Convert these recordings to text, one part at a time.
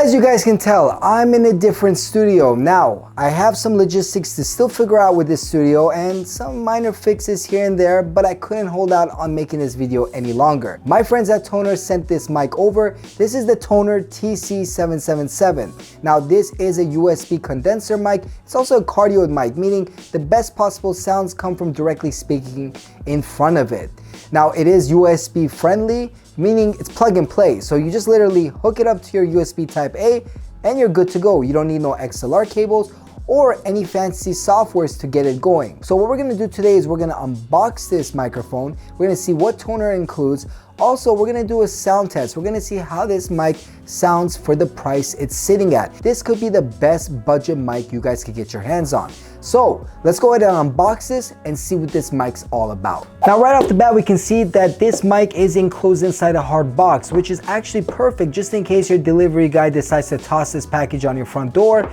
As you guys can tell, I'm in a different studio. Now, I have some logistics to still figure out with this studio and some minor fixes here and there, but I couldn't hold out on making this video any longer. My friends at Tonor sent this mic over. This is the Tonor TC-777. Now, this is a USB condenser mic. It's also a cardioid mic, meaning the best possible sounds come from directly speaking in front of it. Now, it is USB friendly, meaning it's plug and play. So you just literally hook it up to your USB type A and you're good to go. You don't need no XLR cables or any fancy softwares to get it going. So what we're gonna do today is we're gonna unbox this microphone. We're gonna see what Tonor includes. Also, we're gonna do a sound test. We're gonna see how this mic sounds for the price it's sitting at. This could be the best budget mic you guys could get your hands on. So let's go ahead and unbox this and see what this mic's all about. Now, right off the bat, we can see that this mic is enclosed inside a hard box, which is actually perfect just in case your delivery guy decides to toss this package on your front door.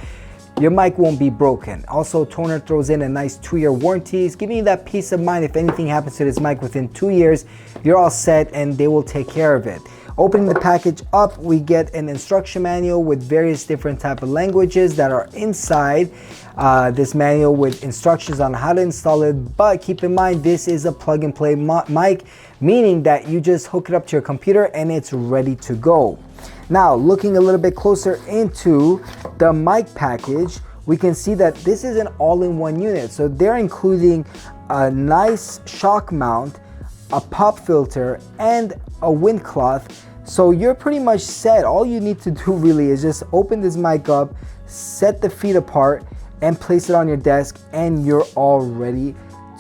Your mic won't be broken. Also, Tonor throws in a nice 2-year warranty, giving you that peace of mind. If anything happens to this mic within 2 years, you're all set and they will take care of it. Opening the package up, we get an instruction manual with various different type of languages that are inside this manual with instructions on how to install it. But keep in mind, this is a plug and play mic, meaning that you just hook it up to your computer and it's ready to go. Now, looking a little bit closer into the mic package, we can see that this is an all-in-one unit. So they're including a nice shock mount, a pop filter, and a wind cloth. So you're pretty much set. All you need to do really is just open this mic up, set the feet apart, and place it on your desk, and you're all ready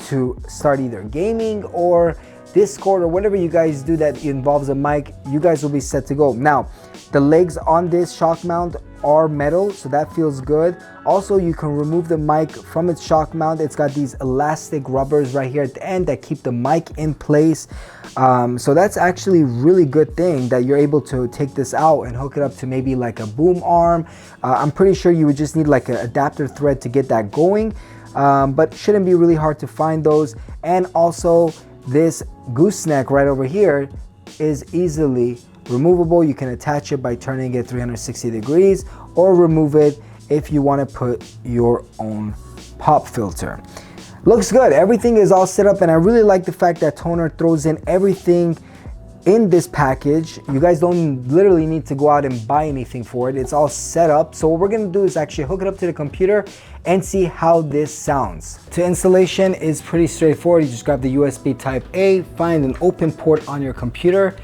to start either gaming or Discord or whatever you guys do that involves a mic. You guys will be set to go. Now, the legs on this shock mount are metal, so that feels good. Also, you can remove the mic from its shock mount. It's got these elastic rubbers right here at the end that keep the mic in place. So that's actually a really good thing that you're able to take this out and hook it up to maybe like a boom arm. I'm pretty sure you would just need like an adapter thread to get that going, but shouldn't be really hard to find those. And also, this gooseneck right over here is easily removable. You can attach it by turning it 360 degrees or remove it if you want to put your own pop filter. Looks good. Everything is all set up, and I really like the fact that Tonor throws in everything in this package. You guys don't literally need to go out and buy anything for it. It's all set up. So what we're going to do is actually hook it up to the computer and see how this sounds. To installation is pretty straightforward. You just grab the USB type A, find an open port on your computer,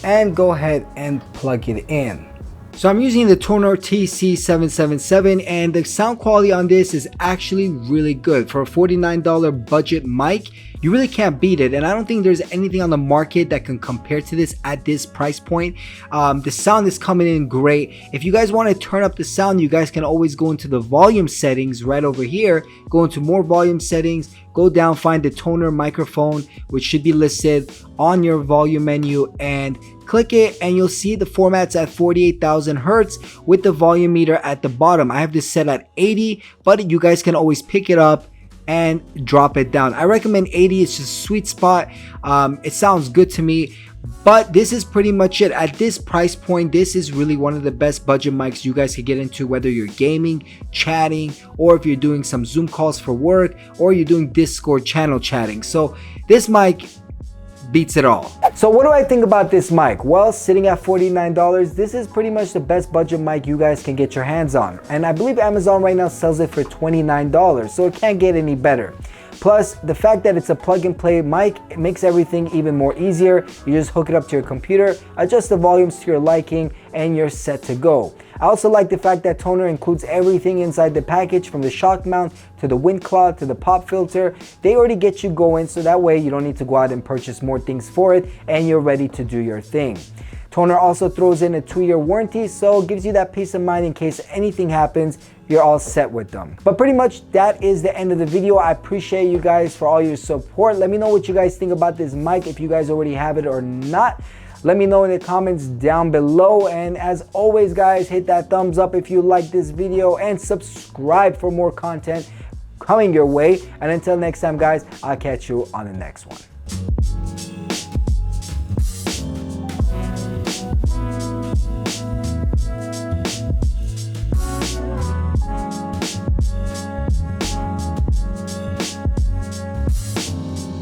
and go ahead and plug it in. So I'm using the Tonor TC-777, and the sound quality on this is actually really good. For a $49 budget mic, you really can't beat it, and I don't think there's anything on the market that can compare to this at this price point. The sound is coming in great. If you guys want to turn up the sound, you guys can always go into the volume settings right over here, go into more volume settings, go down, find the Tonor microphone, which should be listed on your volume menu, and click it, and you'll see the format's at 48,000 Hertz with the volume meter at the bottom. I have this set at 80, but you guys can always pick it up and drop it down. I recommend 80. It's just a sweet spot. It sounds good to me, but this is pretty much it. At this price point, this is really one of the best budget mics you guys could get into, whether you're gaming, chatting, or if you're doing some Zoom calls for work, or you're doing Discord channel chatting. So this mic beats it all. So what do I think about this mic? Well, sitting at $49, this is pretty much the best budget mic you guys can get your hands on. And I believe Amazon right now sells it for $29, so it can't get any better. Plus, the fact that it's a plug and play mic, it makes everything even more easier. You just hook it up to your computer, adjust the volumes to your liking, and you're set to go. I also like the fact that Tonor includes everything inside the package, from the shock mount to the wind cloth to the pop filter. They already get you going, so that way you don't need to go out and purchase more things for it, and you're ready to do your thing. Tonor also throws in a 2-year warranty, so it gives you that peace of mind in case anything happens, you're all set with them. But pretty much that is the end of the video. I appreciate you guys for all your support. Let me know what you guys think about this mic, if you guys already have it or not. Let me know in the comments down below. And as always, guys, hit that thumbs up if you like this video and subscribe for more content coming your way. And until next time, guys, I'll catch you on the next one.